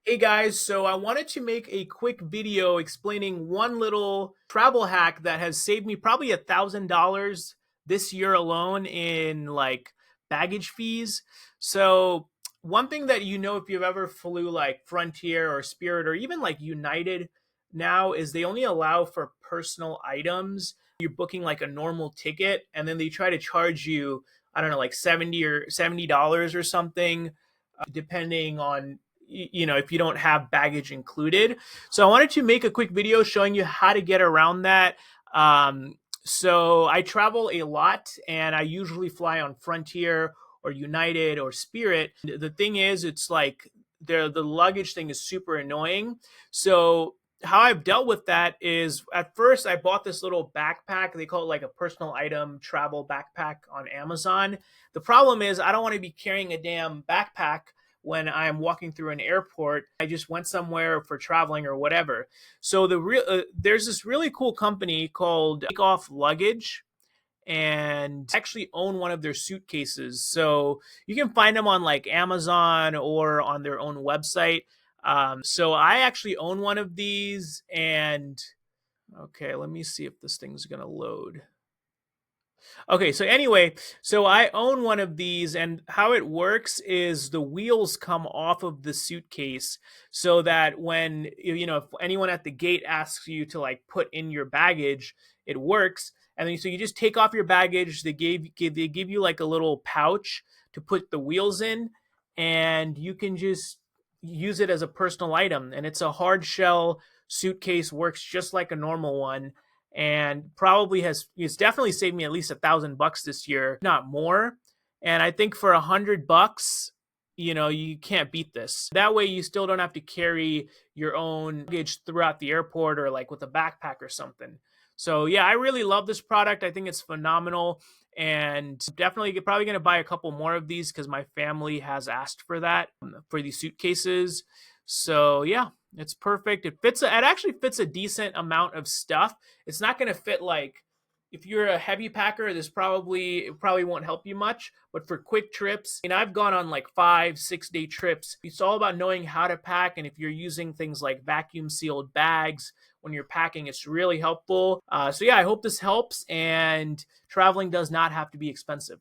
Hey guys, so I wanted to make a quick video explaining one little travel hack that has saved me probably $1,000 this year alone in like baggage fees. So one thing that if you've ever flew like Frontier or Spirit or even like United now is they only allow for personal items. You're booking like a normal ticket and then they try to charge you, I don't know, like 70 or $70 or something depending on if you don't have baggage included. So I wanted to make a quick video showing you how to get around that. So I travel a lot and I usually fly on Frontier or United or Spirit. The thing is, it's like the luggage thing is super annoying. So how I've dealt with that is at first I bought this little backpack. They call it like a personal item travel backpack on Amazon. The problem is I don't want to be carrying a damn backpack when I'm walking through an airport. I just went somewhere for traveling or whatever. So there's this really cool company called Takeoff Luggage, and I actually own one of their suitcases. So you can find them on like Amazon or on their own website. So I actually own one of these, and okay, let me see if this thing's gonna load. Okay, so anyway, so I own one of these, and how it works is the wheels come off of the suitcase so that when, if anyone at the gate asks you to like put in your baggage, it works. And then so you just take off your baggage, they give you like a little pouch to put the wheels in, and you can just use it as a personal item. And it's a hard shell suitcase, works just like a normal one, and probably it's definitely saved me at least $1,000 this year, not more. And I think for $100, you can't beat this. That way you still don't have to carry your own luggage throughout the airport or like with a backpack or something. So yeah, I really love this product. I think it's phenomenal, and definitely probably going to buy a couple more of these because my family has asked for that for these suitcases. So yeah, it's perfect. It actually fits a decent amount of stuff. It's not going to fit like if you're a heavy packer, it probably won't help you much. But for quick trips, and I've gone on like 5-6 day trips. It's all about knowing how to pack, and if you're using things like vacuum sealed bags when you're packing, it's really helpful. So yeah, I hope this helps, and traveling does not have to be expensive.